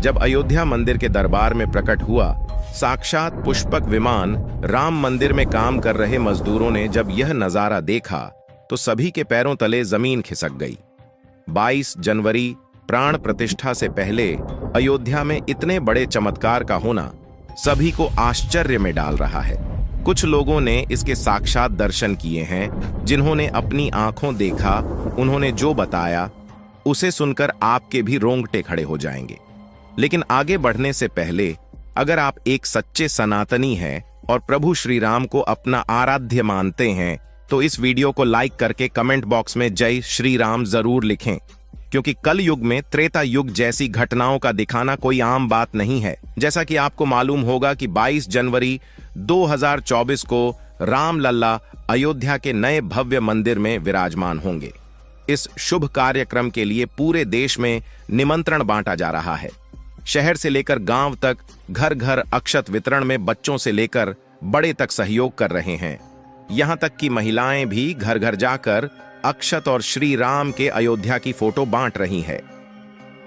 जब अयोध्या मंदिर के दरबार में प्रकट हुआ साक्षात पुष्पक विमान, राम मंदिर में काम कर रहे मजदूरों ने जब यह नजारा देखा तो सभी के पैरों तले जमीन खिसक गई। 22 जनवरी प्राण प्रतिष्ठा से पहले अयोध्या में इतने बड़े चमत्कार का होना सभी को आश्चर्य में डाल रहा है। कुछ लोगों ने इसके साक्षात दर्शन किए हैं, जिन्होंने अपनी आंखों देखा, उन्होंने जो बताया उसे सुनकर आपके भी रोंगटे खड़े हो जाएंगे। लेकिन आगे बढ़ने से पहले अगर आप एक सच्चे सनातनी हैं और प्रभु श्री राम को अपना आराध्य मानते हैं तो इस वीडियो को लाइक करके कमेंट बॉक्स में जय श्री राम जरूर लिखें, क्योंकि कल युग में त्रेता युग जैसी घटनाओं का दिखाना कोई आम बात नहीं है। जैसा कि आपको मालूम होगा कि 22 जनवरी 2024 को राम लल्ला अयोध्या के नए भव्य मंदिर में विराजमान होंगे। इस शुभ कार्यक्रम के लिए पूरे देश में निमंत्रण बांटा जा रहा है। शहर से लेकर गांव तक घर घर अक्षत वितरण में बच्चों से लेकर बड़े तक सहयोग कर रहे हैं। यहां तक कि महिलाएं भी घर घर जाकर अक्षत और श्री राम के अयोध्या की फोटो बांट रही है।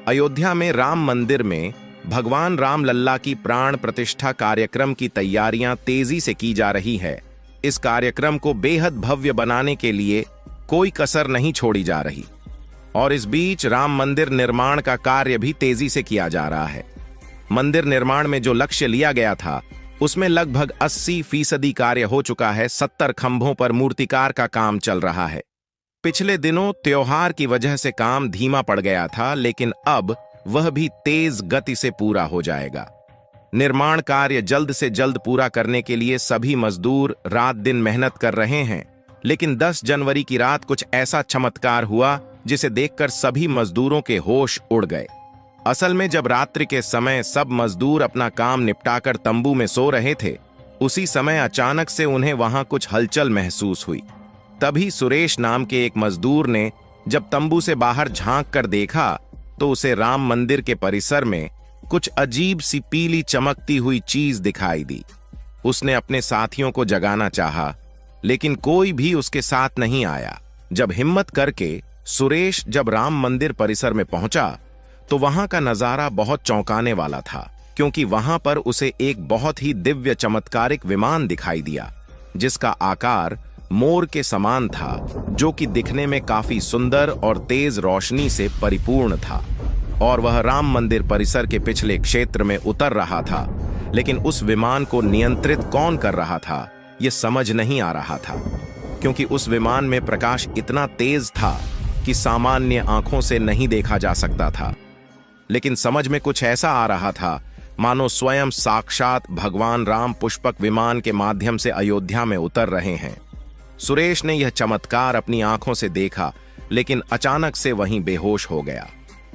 अयोध्या में राम मंदिर में भगवान राम लल्ला की प्राण प्रतिष्ठा कार्यक्रम की तैयारियां तेजी से की जा रही है। इस कार्यक्रम को बेहद भव्य बनाने के लिए कोई कसर नहीं छोड़ी जा रही और इस बीच राम मंदिर निर्माण का कार्य भी तेजी से किया जा रहा है। मंदिर निर्माण में जो लक्ष्य लिया गया था उसमें लगभग 80% कार्य हो चुका है। 70 खंभों पर मूर्तिकार का काम चल रहा है। पिछले दिनों त्योहार की वजह से काम धीमा पड़ गया था, लेकिन अब वह भी तेज गति से पूरा हो जाएगा। निर्माण कार्य जल्द से जल्द पूरा करने के लिए सभी मजदूर रात दिन मेहनत कर रहे हैं। लेकिन 10 जनवरी की रात कुछ ऐसा चमत्कार हुआ जिसे देखकर सभी मजदूरों के होश उड़ गए। असल में जब रात्रि के समय सब मजदूर अपना काम निपटाकर तंबू में सो रहे थे, उसी समय अचानक से उन्हें वहां कुछ हलचल महसूस हुई। तभी सुरेश नाम के एक मजदूर ने जब तंबू से बाहर झांक कर देखा तो उसे राम मंदिर के परिसर में कुछ अजीब सी पीली चमकती हुई चीज दिखाई दी। उसने अपने साथियों को जगाना चाहा, लेकिन कोई भी उसके साथ नहीं आया। जब हिम्मत करके सुरेश जब राम मंदिर परिसर में पहुंचा तो वहां का नजारा बहुत चौंकाने वाला था, क्योंकि वहां पर उसे एक बहुत ही दिव्य चमत्कारिक विमान दिखाई दिया, जिसका आकार मोर के समान था, जो कि दिखने में काफी सुंदर और तेज रोशनी से परिपूर्ण था। और वह राम मंदिर परिसर के पिछले क्षेत्र में उतर रहा था। लेकिन उस विमान को नियंत्रित कौन कर रहा था यह समझ नहीं आ रहा था, क्योंकि उस विमान में प्रकाश इतना तेज था कि सामान्य आंखों से नहीं देखा जा सकता था। लेकिन समझ में कुछ ऐसा आ रहा था मानो स्वयं साक्षात भगवान राम पुष्पक विमान के माध्यम से अयोध्या में उतर रहे हैं। सुरेश ने यह चमत्कार अपनी आंखों से देखा, लेकिन अचानक से वहीं बेहोश हो गया,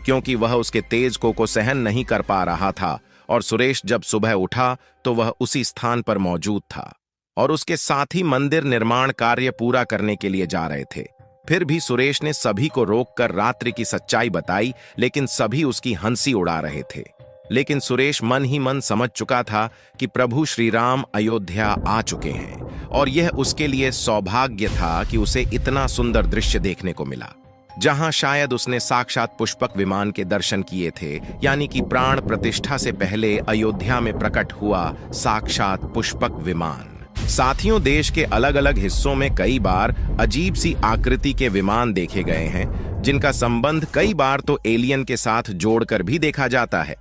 क्योंकि वह उसके तेज को सहन नहीं कर पा रहा था। और सुरेश जब सुबह उठा तो वह उसी स्थान पर मौजूद था और उसके साथी मंदिर निर्माण कार्य पूरा करने के लिए जा रहे थे। फिर भी सुरेश ने सभी को रोककर रात्रि की सच्चाई बताई, लेकिन सभी उसकी हंसी उड़ा रहे थे। लेकिन सुरेश मन ही मन समझ चुका था कि प्रभु श्री राम अयोध्या आ चुके हैं और यह उसके लिए सौभाग्य था कि उसे इतना सुंदर दृश्य देखने को मिला, जहां शायद उसने साक्षात पुष्पक विमान के दर्शन किए थे, यानी कि प्राण प्रतिष्ठा से पहले अयोध्या में प्रकट हुआ साक्षात पुष्पक विमान। साथियों, देश के अलग अलग हिस्सों में कई बार अजीब सी आकृति के विमान देखे गए हैं, जिनका संबंध कई बार तो एलियन के साथ जोड़कर भी देखा जाता है।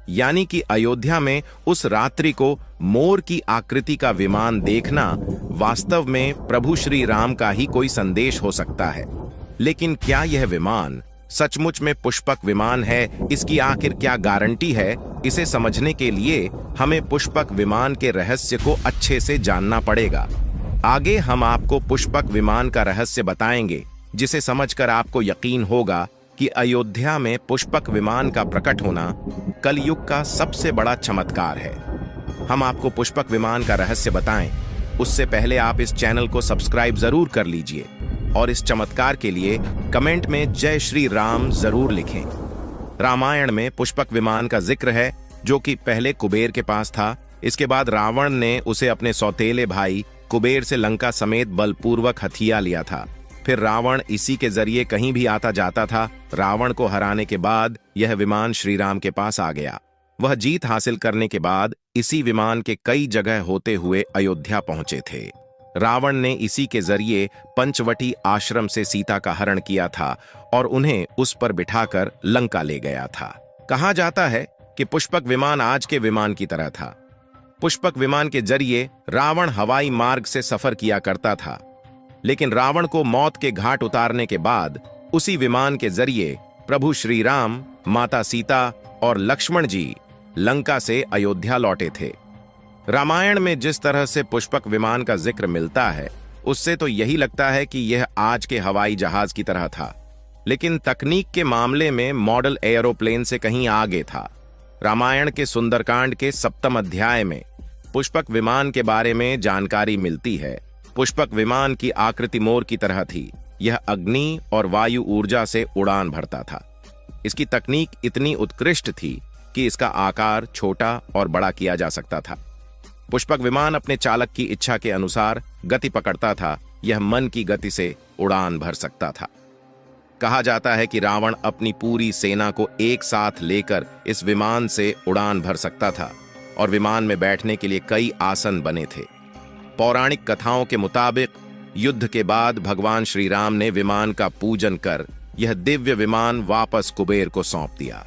यानी कि अयोध्या में उस रात्रि को मोर की आकृति का विमान देखना वास्तव में प्रभु श्री राम का ही कोई संदेश हो सकता है। लेकिन क्या यह विमान सचमुच में पुष्पक विमान है? इसकी आखिर क्या गारंटी है? इसे समझने के लिए हमें पुष्पक विमान के रहस्य को अच्छे से जानना पड़ेगा। आगे हम आपको पुष्पक विमान का रहस्य बताएंगे, जिसे समझकर आपको यकीन होगा कि अयोध्या में पुष्पक विमान का प्रकट होना कलयुग का सबसे बड़ा चमत्कार है। हम आपको पुष्पक विमान का रहस्य बताएं, उससे पहले आप इस चैनल को सब्सक्राइब जरूर कर लीजिए और इस चमत्कार के लिए कमेंट में जय श्री राम जरूर लिखें। रामायण में पुष्पक विमान का जिक्र है, जो कि पहले कुबेर के पास था। इसके बाद रावण ने उसे अपने सौतेले भाई कुबेर से लंका समेत बलपूर्वक हथिया लिया था। फिर रावण इसी के जरिए कहीं भी आता जाता था। रावण को हराने के बाद यह विमान श्री राम के पास आ गया वह जीत हासिल करने के बाद इसी विमान के कई जगह होते हुए अयोध्या पहुंचे थे। रावण ने इसी के जरिए पंचवटी आश्रम से सीता का हरण किया था और उन्हें उस पर बिठाकर लंका ले गया था। कहा जाता है कि पुष्पक विमान आज के विमान की तरह था। पुष्पक विमान के जरिए रावण हवाई मार्ग से सफर किया करता था, लेकिन रावण को मौत के घाट उतारने के बाद उसी विमान के जरिए प्रभु श्री राम, माता सीता और लक्ष्मण जी लंका से अयोध्या लौटे थे। रामायण में जिस तरह से पुष्पक विमान का जिक्र मिलता है, उससे तो यही लगता है कि यह आज के हवाई जहाज की तरह था, लेकिन तकनीक के मामले में मॉडल एयरोप्लेन से कहीं आगे था। रामायण के सुंदरकांड के 7वें अध्याय में पुष्पक विमान के बारे में जानकारी मिलती है। पुष्पक विमान की आकृति मोर की तरह थी। यह अग्नि और वायु ऊर्जा से उड़ान भरता था। इसकी तकनीक इतनी उत्कृष्ट थी कि इसका आकार छोटा और बड़ा किया जा सकता था। पुष्पक विमान अपने चालक की इच्छा के अनुसार गति पकड़ता था। यह मन की गति से उड़ान भर सकता था। कहा जाता है कि रावण अपनी पूरी सेना को एक साथ लेकर इस विमान से उड़ान भर सकता था और विमान में बैठने के लिए कई आसन बने थे। पौराणिक कथाओं के मुताबिक युद्ध के बाद भगवान श्री राम ने विमान का पूजन कर यह दिव्य विमान वापस कुबेर को सौंप दिया।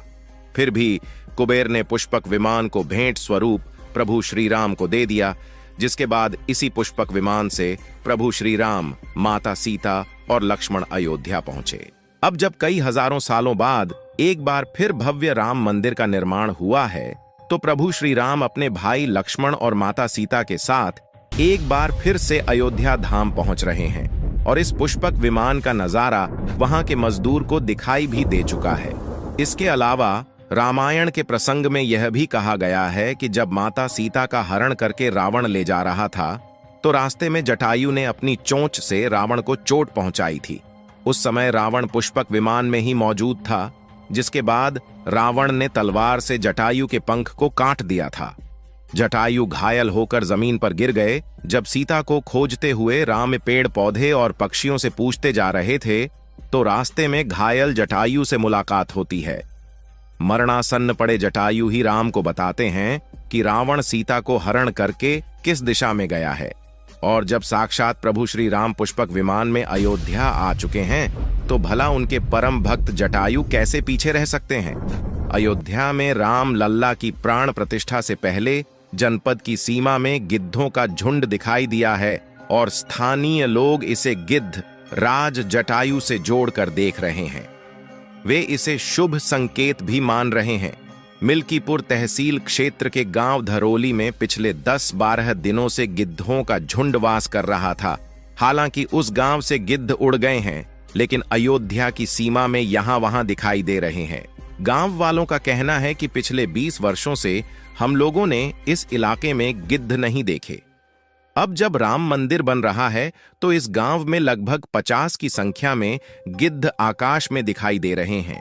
फिर भी कुबेर ने पुष्पक विमान को भेंट स्वरूप प्रभु श्री राम को दे दिया, जिसके बाद इसी पुष्पक विमान से प्रभु श्री राम, माता सीता और लक्ष्मण अयोध्या पहुंचे। अब जब कई हजारों सालों बाद एक बार फिर भव्य राम मंदिर का निर्माण हुआ है, तो प्रभु श्री राम अपने भाई लक्ष्मण और माता सीता के साथ एक बार फिर से अयोध्या धाम पहुंच रहे हैं और इस पुष्पक विमान का नजारा वहां के मजदूर को दिखाई भी दे चुका है। इसके अलावा रामायण के प्रसंग में यह भी कहा गया है कि जब माता सीता का हरण करके रावण ले जा रहा था, तो रास्ते में जटायु ने अपनी चोंच से रावण को चोट पहुंचाई थी। उस समय रावण पुष्पक विमान में ही मौजूद था, जिसके बाद रावण ने तलवार से जटायु के पंख को काट दिया था। जटायु घायल होकर जमीन पर गिर गए। जब सीता को खोजते हुए राम पेड़ पौधे और पक्षियों से पूछते जा रहे थे, तो रास्ते में घायल जटायु से मुलाकात होती है। मरणासन्न पड़े जटायु ही राम को बताते हैं कि रावण सीता को हरण करके किस दिशा में गया है, और जब साक्षात प्रभु श्री राम पुष्पक विमान में अयोध्या आ चुके हैं, तो भला उनके परम भक्त जटायु कैसे पीछे रह सकते हैं। अयोध्या में राम लल्ला की प्राण प्रतिष्ठा से पहले जनपद की सीमा में गिद्धों का झुंड दिखाई दिया है और स्थानीय लोग इसे गिद्ध राज जटायु से जोड़कर देख रहे हैं। वे इसे शुभ संकेत भी मान रहे हैं। मिल्कीपुर तहसील क्षेत्र के गांव धरोली में पिछले 10-12 दिनों से गिद्धों का झुंड वास कर रहा था। हालांकि उस गांव से गिद्ध उड़ गए हैं, लेकिन अयोध्या की सीमा में यहां वहां दिखाई दे रहे हैं। गांव वालों का कहना है कि पिछले 20 वर्षों से हम लोगों ने इस इलाके में गिद्ध नहीं देखे। अब जब राम मंदिर बन रहा है, तो इस गांव में लगभग 50 की संख्या में गिद्ध आकाश में दिखाई दे रहे हैं।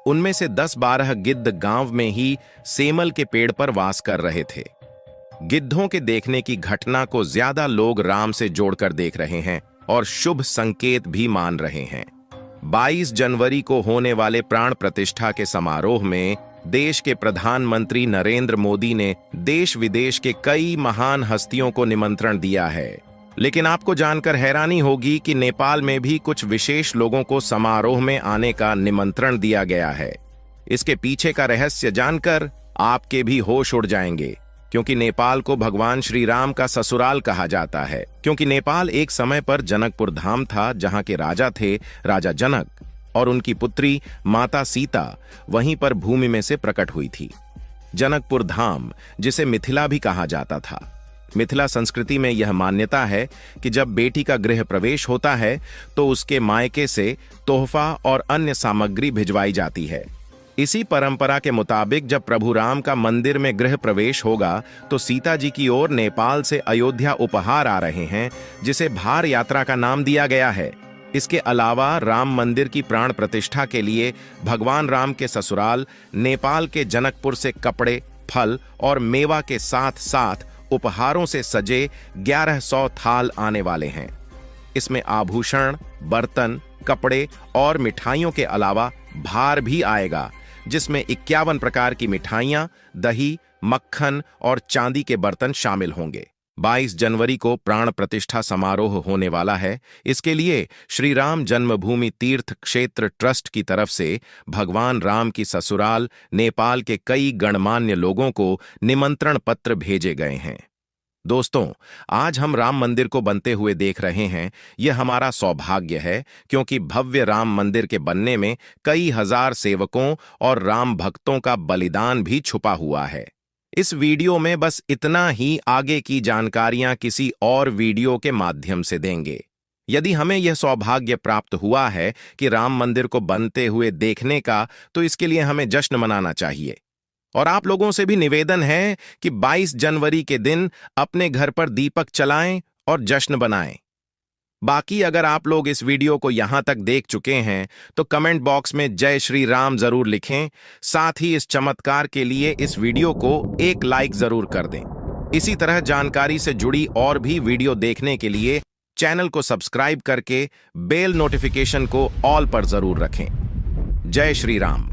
उनमें से 10-12 गिद्ध गांव में ही सेमल के पेड़ पर वास कर रहे थे। गिद्धों के देखने की घटना को ज्यादा लोग राम से जोड़कर देख रहे हैं और शुभ संकेत भी मान रहे हैं। 22 जनवरी को होने वाले प्राण प्रतिष्ठा के समारोह में देश के प्रधानमंत्री नरेंद्र मोदी ने देश विदेश के कई महान हस्तियों को निमंत्रण दिया है। लेकिन आपको जानकर हैरानी होगी कि नेपाल में भी कुछ विशेष लोगों को समारोह में आने का निमंत्रण दिया गया है। इसके पीछे का रहस्य जानकर आपके भी होश उड़ जाएंगे, क्योंकि नेपाल को भगवान श्री राम का ससुराल कहा जाता है। क्योंकि नेपाल एक समय पर जनकपुर धाम था, जहां के राजा थे राजा जनक, और उनकी पुत्री माता सीता वहीं पर भूमि में से प्रकट हुई थी। जनकपुर धाम, जिसे मिथिला भी कहा जाता था। मिथिला संस्कृति में यह मान्यता है कि जब बेटी का गृह प्रवेश होता है, तो उसके मायके से तोहफा और अन्य सामग्री भिजवाई जाती है। इसी परंपरा के मुताबिक जब प्रभु राम का मंदिर में गृह प्रवेश होगा, तो सीता जी की ओर नेपाल से अयोध्या उपहार आ रहे हैं, जिसे भार यात्रा का नाम दिया गया है। इसके अलावा राम मंदिर की प्राण प्रतिष्ठा के लिए भगवान राम के ससुराल नेपाल के जनकपुर से कपड़े, फल और मेवा के साथ साथ उपहारों से सजे 1100 थाल आने वाले हैं। इसमें आभूषण, बर्तन, कपड़े और मिठाइयों के अलावा भार भी आएगा, जिसमें 51 प्रकार की मिठाइयां, दही, मक्खन और चांदी के बर्तन शामिल होंगे। 22 जनवरी को प्राण प्रतिष्ठा समारोह होने वाला है। इसके लिए श्री राम जन्मभूमि तीर्थ क्षेत्र ट्रस्ट की तरफ से भगवान राम की ससुराल नेपाल के कई गणमान्य लोगों को निमंत्रण पत्र भेजे गए हैं। दोस्तों, आज हम राम मंदिर को बनते हुए देख रहे हैं। यह हमारा सौभाग्य है, क्योंकि भव्य राम मंदिर के बनने में कई हजार सेवकों और राम भक्तों का बलिदान भी छुपा हुआ है। इस वीडियो में बस इतना ही, आगे की जानकारियां किसी और वीडियो के माध्यम से देंगे। यदि हमें यह सौभाग्य प्राप्त हुआ है कि राम मंदिर को बनते हुए देखने का, तो इसके लिए हमें जश्न मनाना चाहिए। और आप लोगों से भी निवेदन है कि 22 जनवरी के दिन अपने घर पर दीपक चलाएं और जश्न बनाएं। बाकी अगर आप लोग इस वीडियो को यहां तक देख चुके हैं तो कमेंट बॉक्स में जय श्री राम जरूर लिखें। साथ ही इस चमत्कार के लिए इस वीडियो को एक लाइक जरूर कर दें। इसी तरह जानकारी से जुड़ी और भी वीडियो देखने के लिए चैनल को सब्सक्राइब करके बेल नोटिफिकेशन को ऑल पर जरूर रखें। जय श्री राम।